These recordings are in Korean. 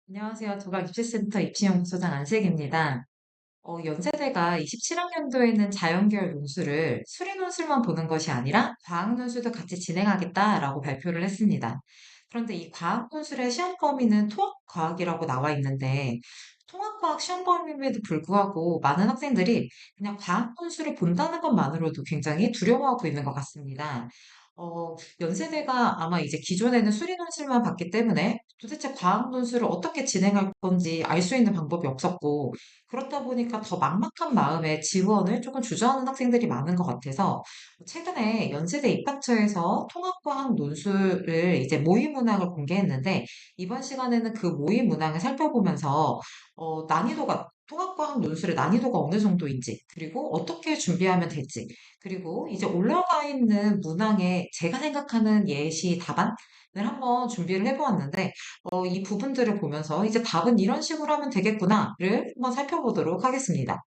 안녕하세요. 도박입시센터 입시연구소장 안색입니다. 연세대가 27학년도에는 자연계열 논술을 수리 논술만 보는 것이 아니라 과학 논술도 같이 진행하겠다라고 발표를 했습니다. 그런데 이 과학 논술의 시험 범위는 통합과학이라고 나와 있는데 통합과학 시험 범위임에도 불구하고 많은 학생들이 그냥 과학 논술을 본다는 것만으로도 굉장히 두려워하고 있는 것 같습니다. 연세대가 아마 이제 기존에는 수리 논술만 봤기 때문에 도대체 과학 논술을 어떻게 진행할 건지 알 수 있는 방법이 없었고, 그렇다 보니까 더 막막한 마음에 지원을 조금 주저하는 학생들이 많은 것 같아서 최근에 연세대 입학처에서 통합과학 논술을 이제 모의 문항을 공개했는데 이번 시간에는 그 모의 문항을 살펴보면서 난이도가 통합과학 논술의 난이도가 어느 정도인지 그리고 어떻게 준비하면 될지 그리고 이제 올라가 있는 문항에 제가 생각하는 예시 답안을 한번 준비를 해보았는데 이 부분들을 보면서 이제 답은 이런 식으로 하면 되겠구나를 한번 살펴보도록 하겠습니다.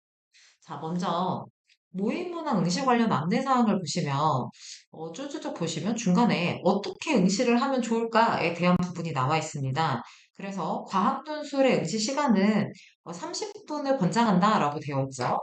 자, 먼저 모의문항 응시 관련 안내사항을 보시면 쭉쭉쭉 보시면 중간에 어떻게 응시를 하면 좋을까에 대한 부분이 나와 있습니다. 그래서 과학논술의 응시 시간은 30분을 권장한다라고 되어 있죠.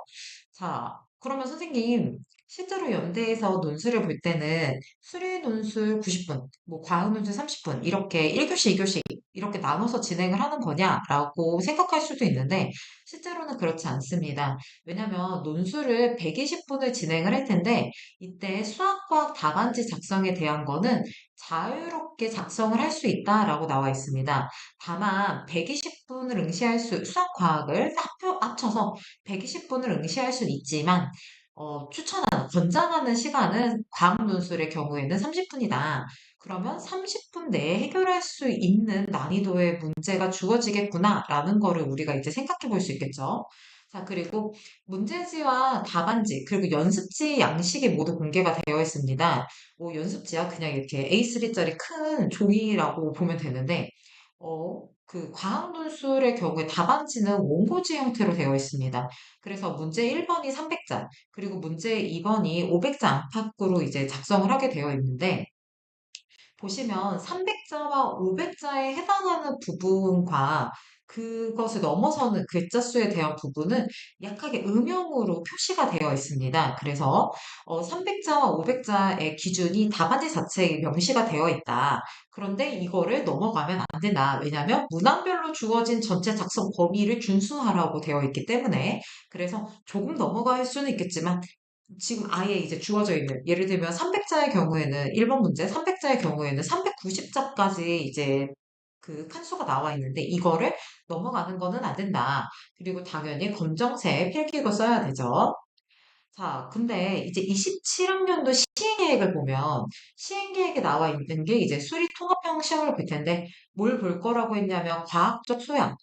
자, 그러면 선생님, 실제로 연대에서 논술을 볼 때는 수리 논술 90분, 뭐 과학 논술 30분, 이렇게 1교시, 2교시 이렇게 나눠서 진행을 하는 거냐라고 생각할 수도 있는데 실제로는 그렇지 않습니다. 왜냐면 논술을 120분을 진행을 할 텐데 이때 수학과학 답안지 작성에 대한 거는 자유롭게 작성을 할 수 있다라고 나와 있습니다. 다만 120분을 응시할 수학과학을 합쳐서 120분을 응시할 수는 있지만 추천하는, 권장하는 시간은 과학 논술의 경우에는 30분이다. 그러면 30분 내에 해결할 수 있는 난이도의 문제가 주어지겠구나라는 거를 우리가 이제 생각해 볼 수 있겠죠. 자, 그리고 문제지와 답안지, 그리고 연습지 양식이 모두 공개가 되어 있습니다. 연습지야 그냥 이렇게 A3짜리 큰 종이라고 보면 되는데, 그 과학 논술의 경우에 답안지는 원고지 형태로 되어 있습니다. 그래서 문제 1번이 300자, 그리고 문제 2번이 500자 안팎으로 이제 작성을 하게 되어 있는데, 보시면 300자와 500자에 해당하는 부분과 그것을 넘어서는 글자 수에 대한 부분은 약하게 음영으로 표시가 되어 있습니다. 그래서 300자와 500자의 기준이 답안지 자체에 명시가 되어 있다. 그런데 이거를 넘어가면 안 된다. 왜냐하면 문항별로 주어진 전체 작성 범위를 준수하라고 되어 있기 때문에 그래서 조금 넘어갈 수는 있겠지만 지금 아예 이제 주어져 있는, 예를 들면 300자의 경우에는, 1번 문제 300자의 경우에는 390자까지 이제 그 칸수가 나와 있는데, 이거를 넘어가는 거는 안 된다. 그리고 당연히 검정색 필기구 써야 되죠. 자, 근데 이제 27학년도 시행계획을 보면, 시행계획에 나와 있는 게 이제 수리 통합형 시험을 볼 텐데, 뭘 볼 거라고 했냐면, 과학적 소양,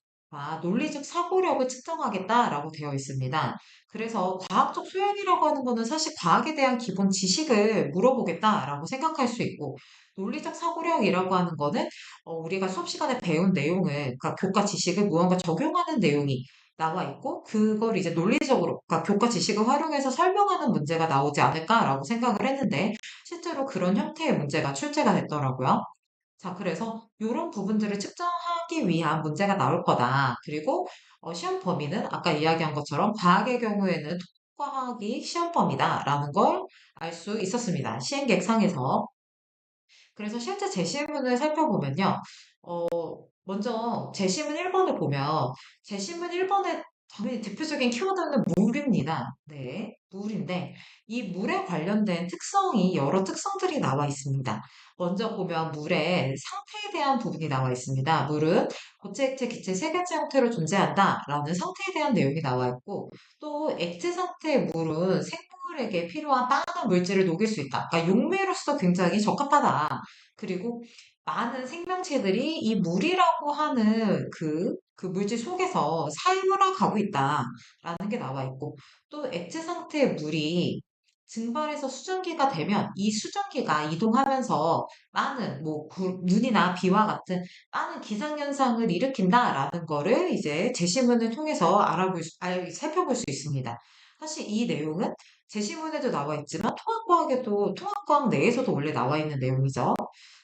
논리적 사고력을 측정하겠다라고 되어 있습니다. 그래서 과학적 소양이라고 하는 거는 사실 과학에 대한 기본 지식을 물어보겠다라고 생각할 수 있고, 논리적 사고력이라고 하는 거는 우리가 수업 시간에 배운 내용을, 그러니까 교과 지식을 무언가 적용하는 내용이 나와 있고 그걸 이제 논리적으로 그러니까 교과 지식을 활용해서 설명하는 문제가 나오지 않을까라고 생각을 했는데 실제로 그런 형태의 문제가 출제가 됐더라고요. 자, 그래서 이런 부분들을 측정하기 위한 문제가 나올 거다. 그리고 시험 범위는 아까 이야기한 것처럼 과학의 경우에는 통과하기 시험 범위다라는 걸 알 수 있었습니다. 시행객상에서. 그래서 실제 제시문을 살펴보면요. 어, 먼저 제시문 1번을 보면 제시문 1번의 당연히 대표적인 키워드는 물입니다. 네, 물인데 이 물에 관련된 특성이 여러 특성들이 나와 있습니다. 먼저 보면 물의 상태에 대한 부분이 나와 있습니다. 물은 고체, 액체, 기체 세 가지 형태로 존재한다라는 상태에 대한 내용이 나와 있고 또 액체 상태의 물은 생물에게 필요한 많은 물질을 녹일 수 있다. 그러니까 용매로서 굉장히 적합하다. 그리고 많은 생명체들이 이 물이라고 하는 그 물질 속에서 살아 가고 있다라는 게 나와 있고, 또 액체 상태의 물이 증발해서 수증기가 되면 이 수증기가 이동하면서 많은 눈이나 비와 같은 많은 기상현상을 일으킨다라는 거를 이제 제시문을 통해서 살펴볼 수 있습니다. 사실 이 내용은 제시문에도 나와 있지만 통합과학 내에서도 원래 나와 있는 내용이죠.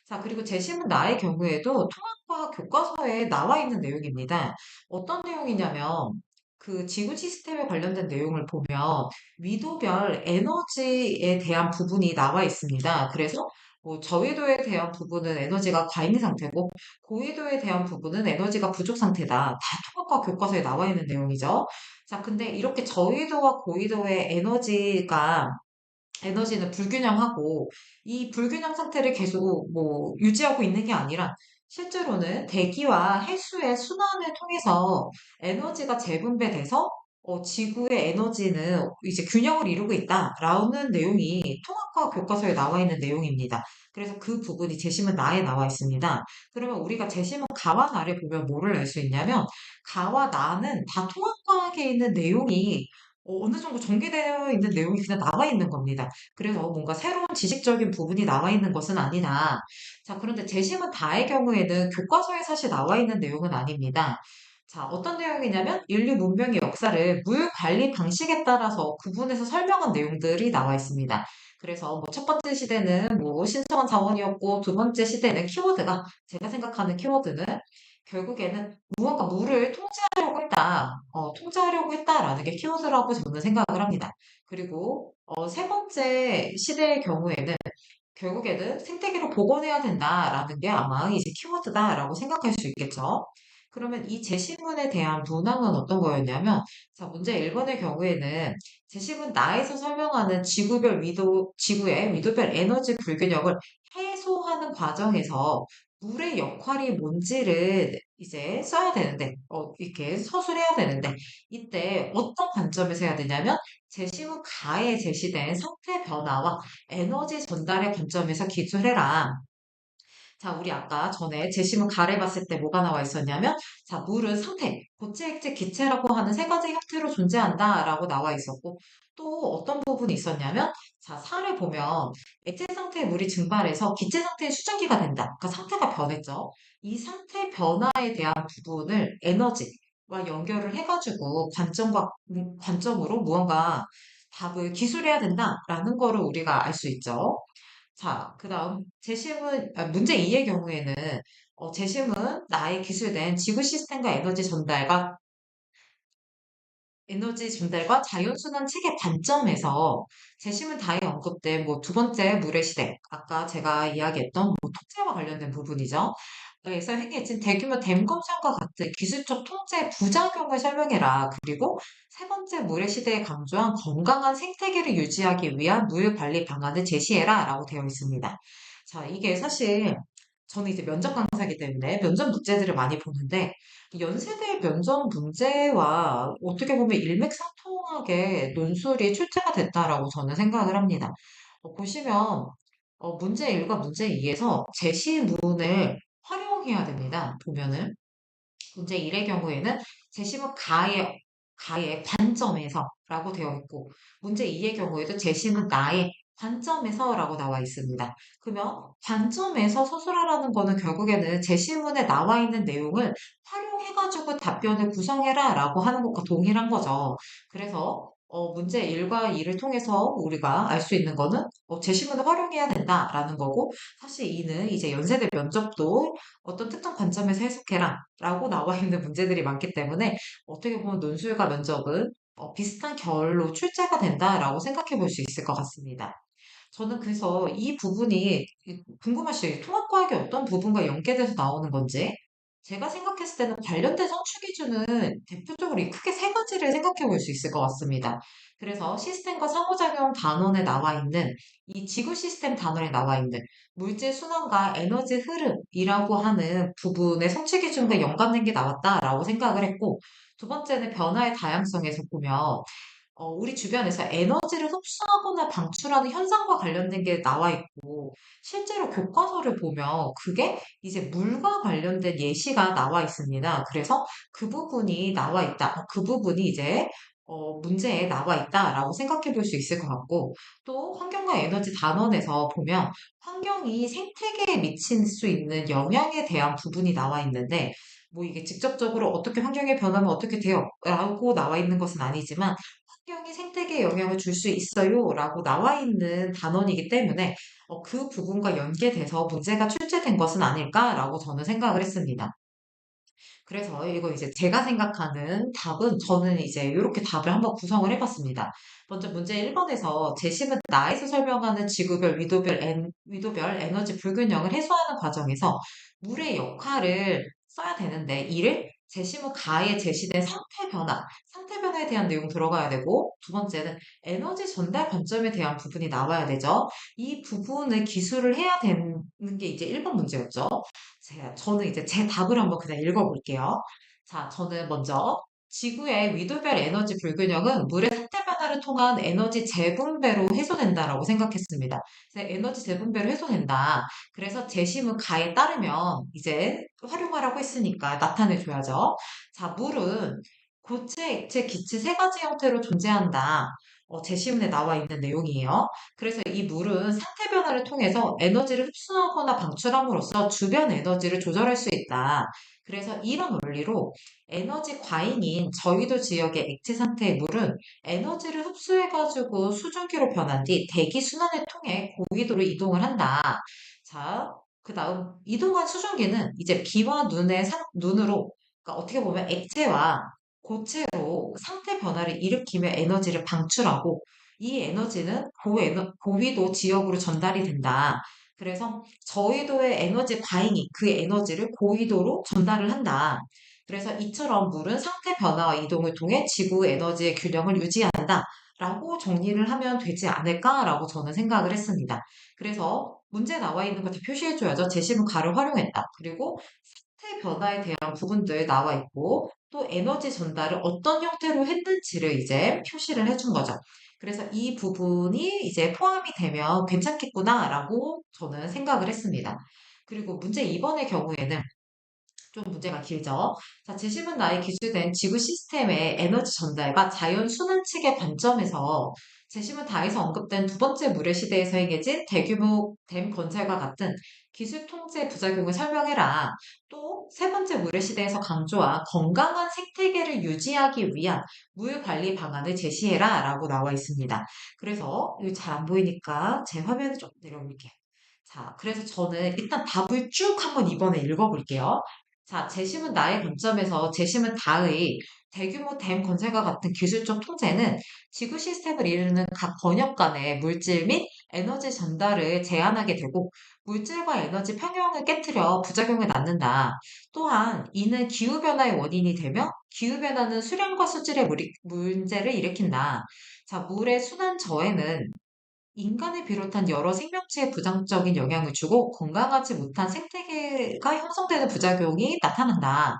자, 그리고 재심은 나의 경우에도 통합과학 교과서에 나와 있는 내용입니다. 어떤 내용이냐면, 그 지구 시스템에 관련된 내용을 보면 위도별 에너지에 대한 부분이 나와 있습니다. 그래서 뭐 저위도에 대한 부분은 에너지가 가 있는 상태고 고위도에 대한 부분은 에너지가 부족 상태다. 다 통합과 교과서에 나와 있는 내용이죠. 자, 근데 이렇게 저위도와 고위도의 에너지는 불균형하고 이 불균형 상태를 계속 뭐 유지하고 있는 게 아니라 실제로는 대기와 해수의 순환을 통해서 에너지가 재분배돼서 지구의 에너지는 이제 균형을 이루고 있다라는 내용이 통합과 교과서에 나와 있는 내용입니다. 그래서 그 부분이 재심은 나에 나와 있습니다. 그러면 우리가 재심은 가와 나를 보면 뭐를 알 수 있냐면 가와 나는 다 통합과학에 있는 내용이 어느 정도 전개되어 있는 내용이 그냥 나와 있는 겁니다. 그래서 뭔가 새로운 지식적인 부분이 나와 있는 것은 아니다. 자, 그런데 재심은 다의 경우에는 교과서에 사실 나와 있는 내용은 아닙니다. 자, 어떤 내용이냐면 인류 문명의 역사를 물 관리 방식에 따라서 구분해서 설명한 내용들이 나와 있습니다. 그래서 뭐 첫 번째 시대는 뭐 신성한 자원이었고 두 번째 시대는 키워드가 제가 생각하는 키워드는 결국에는 무언가 물을 통제하려고 했다. 통제하려고 했다라는 게 키워드라고 저는 생각을 합니다. 그리고 세 번째 시대의 경우에는 결국에는 생태계로 복원해야 된다라는 게 아마 이제 키워드다라고 생각할 수 있겠죠. 그러면 이 제시문에 대한 문항은 어떤 거였냐면, 자, 문제 1번의 경우에는 제시문 나에서 설명하는 지구의 위도별 에너지 불균형을 해소하는 과정에서 물의 역할이 뭔지를 이제 써야 되는데, 이렇게 서술해야 되는데, 이때 어떤 관점에서 해야 되냐면, 제시문 가에 제시된 상태 변화와 에너지 전달의 관점에서 기술해라. 자, 우리 아까 전에 제시문 가래 봤을 때 뭐가 나와 있었냐면, 자, 물은 상태, 고체, 액체, 기체라고 하는 세 가지 형태로 존재한다라고 나와 있었고, 또 어떤 부분이 있었냐면, 자, 살을 보면 액체 상태의 물이 증발해서 기체 상태의 수증기가 된다. 그러니까 상태가 변했죠. 이 상태 변화에 대한 부분을 에너지와 연결을 해가지고 관점으로 무언가 답을 기술해야 된다라는 거를 우리가 알 수 있죠. 자, 그 다음, 문제 2의 경우에는, 재심은 나의 기술된 지구 시스템과 에너지 전달과 자연순환 체계 관점에서 재심은 다에 언급된 뭐 두 번째 물의 시대, 아까 제가 이야기했던 뭐 통제와 관련된 부분이죠. 그래서 행해진 대규모 댐 건설과 같은 기술적 통제 부작용을 설명해라. 그리고 세 번째 물의 시대에 강조한 건강한 생태계를 유지하기 위한 물 관리 방안을 제시해라. 라고 되어 있습니다. 자, 이게 사실 저는 이제 면접 강사이기 때문에 면접 문제들을 많이 보는데 연세대 면접 문제와 어떻게 보면 일맥상통하게 논술이 출제가 됐다라고 저는 생각을 합니다. 보시면 문제 1과 문제 2에서 제시문을 활용해야 됩니다. 보면은 문제 1의 경우에는 제시문 가의 관점에서 라고 되어 있고 문제 2의 경우에도 제시문 나의 관점에서 라고 나와 있습니다. 그러면 관점에서 서술하라는 거는 결국에는 제시문에 나와 있는 내용을 활용해가지고 답변을 구성해라 라고 하는 것과 동일한 거죠. 그래서 문제 1과 2를 통해서 우리가 알 수 있는 거는 제시문을 활용해야 된다라는 거고 사실 2는 이제 연세대 면접도 어떤 특정 관점에서 해석해라 라고 나와 있는 문제들이 많기 때문에 어떻게 보면 논술과 면접은 비슷한 결로 출제가 된다라고 생각해 볼 수 있을 것 같습니다. 저는 그래서 이 부분이 궁금하시죠? 통합과학이 어떤 부분과 연계돼서 나오는 건지. 제가 생각했을 때는 관련된 성취 기준은 대표적으로 크게 세 가지를 생각해 볼 수 있을 것 같습니다. 그래서 시스템과 상호작용 단원에 나와 있는 이 지구 시스템 단원에 나와 있는 물질 순환과 에너지 흐름이라고 하는 부분의 성취 기준과 연관된 게 나왔다라고 생각을 했고, 두 번째는 변화의 다양성에서 보면 우리 주변에서 에너지를 흡수하거나 방출하는 현상과 관련된 게 나와 있고, 실제로 교과서를 보면 그게 이제 물과 관련된 예시가 나와 있습니다. 그래서 그 부분이 나와 있다. 그 부분이 이제 문제에 나와 있다라고 생각해 볼 수 있을 것 같고, 또 환경과 에너지 단원에서 보면 환경이 생태계에 미칠 수 있는 영향에 대한 부분이 나와 있는데, 뭐 이게 직접적으로 어떻게 환경이 변하면 어떻게 돼요? 라고 나와 있는 것은 아니지만, 환경이 생태계에 영향을 줄 수 있어요 라고 나와 있는 단원이기 때문에 그 부분과 연계돼서 문제가 출제된 것은 아닐까라고 저는 생각을 했습니다. 그래서 이거 이제 제가 생각하는 답은 저는 이제 이렇게 답을 한번 구성을 해봤습니다. 먼저 문제 1번에서 재심은 나에서 설명하는 지구별 위도별 에너지 불균형을 해소하는 과정에서 물의 역할을 써야 되는데 이를 재심 후 가에 제시된 상태 변화에 대한 내용 들어가야 되고 두 번째는 에너지 전달 관점에 대한 부분이 나와야 되죠. 이 부분을 기술을 해야 되는 게 이제 1번 문제였죠. 저는 이제 제 답을 한번 그냥 읽어볼게요. 자, 저는 먼저 지구의 위도별 에너지 불균형은 물의 상태 변화를 통한 에너지 재분배로 해소된다라고 생각했습니다. 그래서 에너지 재분배로 해소된다. 그래서 재심은 가에 따르면 이제 활용하라고 했으니까 나타내줘야죠. 자, 물은 고체, 액체, 기체 세 가지 형태로 존재한다. 제시문에 나와 있는 내용이에요. 그래서 이 물은 상태 변화를 통해서 에너지를 흡수하거나 방출함으로써 주변 에너지를 조절할 수 있다. 그래서 이런 원리로 에너지 과잉인 저위도 지역의 액체 상태의 물은 에너지를 흡수해가지고 수증기로 변한 뒤 대기 순환을 통해 고위도로 이동을 한다. 자, 그 다음 이동한 수증기는 이제 비와 눈으로 그러니까 어떻게 보면 액체와 고체로 상태 변화를 일으키며 에너지를 방출하고 이 에너지는 고위도 지역으로 전달이 된다. 그래서 저위도의 에너지 과잉이 그 에너지를 고위도로 전달을 한다. 그래서 이처럼 물은 상태 변화와 이동을 통해 지구 에너지의 균형을 유지한다. 라고 정리를 하면 되지 않을까라고 저는 생각을 했습니다. 그래서 문제 나와 있는 걸 다 표시해줘야죠. 제시문 가를 활용했다. 그리고 상태 변화에 대한 부분들 나와 있고 또 에너지 전달을 어떤 형태로 했는지를 이제 표시를 해준 거죠. 그래서 이 부분이 이제 포함이 되면 괜찮겠구나라고 저는 생각을 했습니다. 그리고 문제 2번의 경우에는 좀 문제가 길죠. 자, 재심은 나에 기술된 지구 시스템의 에너지 전달과 자연 순환 측의 관점에서 재심은 다에서 언급된 두 번째 물의 시대에서 행해진 대규모 댐 건설과 같은 기술 통제 부작용을 설명해라. 또 세 번째 물의 시대에서 강조한 건강한 생태계를 유지하기 위한 물 관리 방안을 제시해라 라고 나와 있습니다. 그래서 이거 잘 안 보이니까 제 화면을 좀 내려볼게요. 자, 그래서 저는 일단 답을 쭉 한번 이번에 읽어볼게요. 자, 재심은 나의 관점에서 재심은 다의 대규모 댐 건설과 같은 기술적 통제는 지구 시스템을 이루는 각 번역 간의 물질 및 에너지 전달을 제한하게 되고 물질과 에너지 평형을 깨뜨려 부작용을 낳는다. 또한 이는 기후변화의 원인이 되며 기후변화는 수량과 수질의 문제를 일으킨다. 자, 물의 순환 저해는 인간을 비롯한 여러 생명체에 부정적인 영향을 주고 건강하지 못한 생태계가 형성되는 부작용이 나타난다.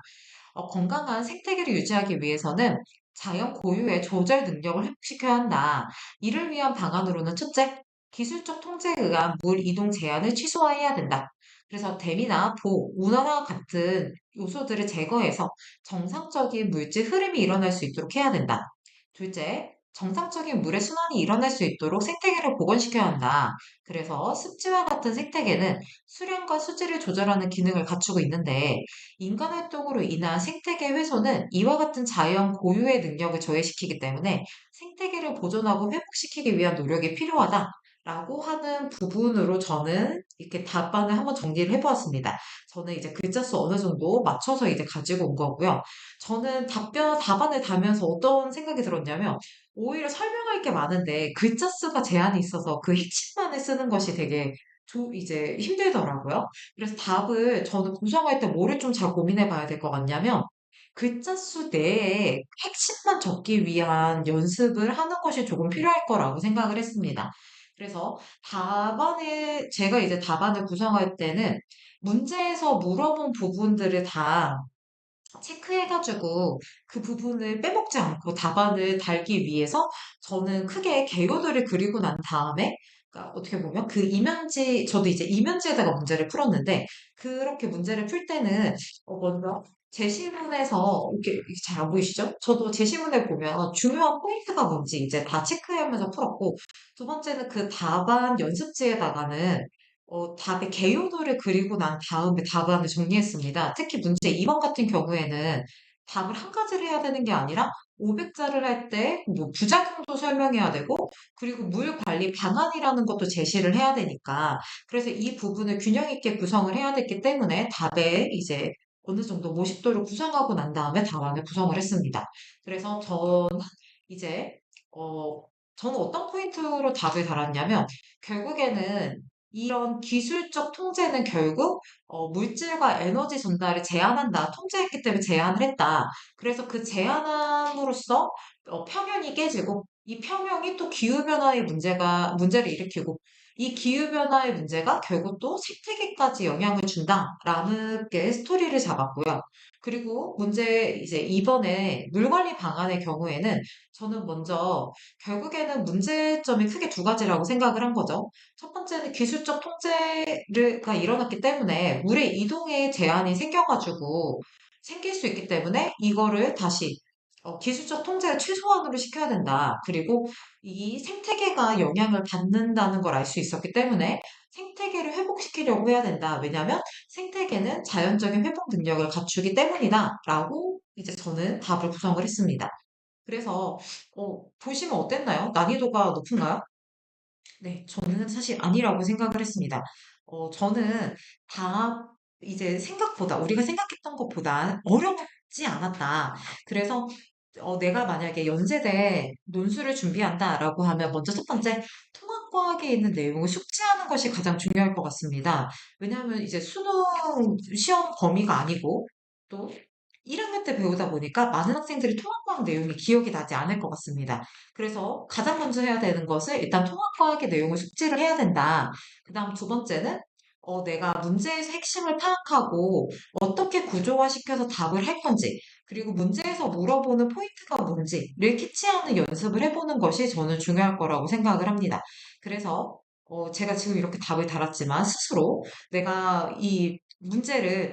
건강한 생태계를 유지하기 위해서는 자연 고유의 조절 능력을 회복시켜야 한다. 이를 위한 방안으로는 첫째, 기술적 통제에 의한 물 이동 제한을 최소화해야 된다. 그래서 댐이나 운하와 같은 요소들을 제거해서 정상적인 물질 흐름이 일어날 수 있도록 해야 된다. 둘째, 정상적인 물의 순환이 일어날 수 있도록 생태계를 복원시켜야 한다. 그래서 습지와 같은 생태계는 수량과 수질을 조절하는 기능을 갖추고 있는데 인간 활동으로 인한 생태계 훼손은 이와 같은 자연 고유의 능력을 저해시키기 때문에 생태계를 보존하고 회복시키기 위한 노력이 필요하다라고 하는 부분으로 저는 이렇게 답안을 한번 정리를 해보았습니다. 저는 이제 글자 수 어느 정도 맞춰서 이제 가지고 온 거고요. 저는 답안을 달면서 어떤 생각이 들었냐면 오히려 설명할 게 많은데 글자 수가 제한이 있어서 그 핵심만을 쓰는 것이 되게 이제 힘들더라고요. 그래서 답을 저는 구성할 때 뭐를 좀 잘 고민해 봐야 될 것 같냐면 글자 수 내에 핵심만 적기 위한 연습을 하는 것이 조금 필요할 거라고 생각을 했습니다. 그래서 제가 이제 답안을 구성할 때는 문제에서 물어본 부분들을 다 체크해가지고 그 부분을 빼먹지 않고 답안을 달기 위해서 저는 크게 개요들을 그리고 난 다음에 그러니까 어떻게 보면 저도 이제 이면지에다가 문제를 풀었는데 그렇게 문제를 풀 때는 먼저 제시문에서 이렇게 잘 안 보이시죠? 저도 제시문에 보면 중요한 포인트가 뭔지 이제 다 체크하면서 풀었고 두 번째는 그 답안 연습지에다가는 답의 개요도를 그리고 난 다음에 답안을 정리했습니다. 특히 문제 2번 같은 경우에는 답을 한 가지를 해야 되는 게 아니라 500자를 할 때 뭐 부작용도 설명해야 되고, 그리고 물 관리 방안이라는 것도 제시를 해야 되니까, 그래서 이 부분을 균형 있게 구성을 해야 됐기 때문에 답에 이제 어느 정도 50도를 구성하고 난 다음에 답안을 구성을 했습니다. 그래서 이제, 어, 저는 어떤 포인트로 답을 달았냐면, 결국에는 이런 기술적 통제는 결국 물질과 에너지 전달을 제한한다. 통제했기 때문에 제한을 했다. 그래서 그 제한함으로써 평형이 깨지고 이 평형이 또 기후변화의 문제를 일으키고 이 기후변화의 문제가 결국 또 생태계까지 영향을 준다라는 게 스토리를 잡았고요. 그리고 이제 이번에 물관리 방안의 경우에는 저는 먼저 결국에는 문제점이 크게 두 가지라고 생각을 한 거죠. 첫 번째는 기술적 통제가 일어났기 때문에 물의 이동에 제한이 생길 수 있기 때문에 이거를 다시 기술적 통제를 최소한으로 시켜야 된다. 그리고 이 생태계가 영향을 받는다는 걸 알 수 있었기 때문에 생태계를 회복시키려고 해야 된다. 왜냐하면 생태계는 자연적인 회복 능력을 갖추기 때문이다. 라고 이제 저는 답을 구성을 했습니다. 그래서 보시면 어땠나요? 난이도가 높은가요? 네, 저는 사실 아니라고 생각을 했습니다. 저는 다 이제 우리가 생각했던 것보다 어렵지 않았다. 그래서 내가 만약에 연세대 논술을 준비한다라고 하면 먼저 첫 번째, 통합과학에 있는 내용을 숙지하는 것이 가장 중요할 것 같습니다. 왜냐하면 이제 수능 시험 범위가 아니고 또 1학년 때 배우다 보니까 많은 학생들이 통합과학 내용이 기억이 나지 않을 것 같습니다. 그래서 가장 먼저 해야 되는 것을 일단 통합과학의 내용을 숙지를 해야 된다. 그 다음 두 번째는 내가 문제에서 핵심을 파악하고 어떻게 구조화시켜서 답을 할 건지, 그리고 문제에서 물어보는 포인트가 뭔지를 캐치하는 연습을 해보는 것이 저는 중요할 거라고 생각을 합니다. 그래서 제가 지금 이렇게 답을 달았지만 스스로 내가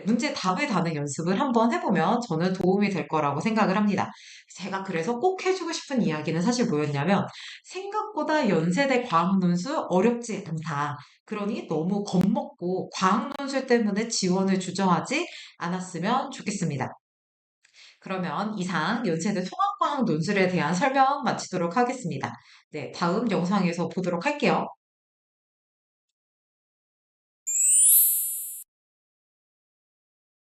문제 답을 다는 연습을 한번 해보면 저는 도움이 될 거라고 생각을 합니다. 제가 그래서 꼭 해주고 싶은 이야기는 사실 뭐였냐면, 생각보다 연세대 과학논술 어렵지 않다. 그러니 너무 겁먹고 과학논술 때문에 지원을 주저하지 않았으면 좋겠습니다. 그러면 이상 연세대 통합과학 논술에 대한 설명 마치도록 하겠습니다. 네, 다음 영상에서 보도록 할게요.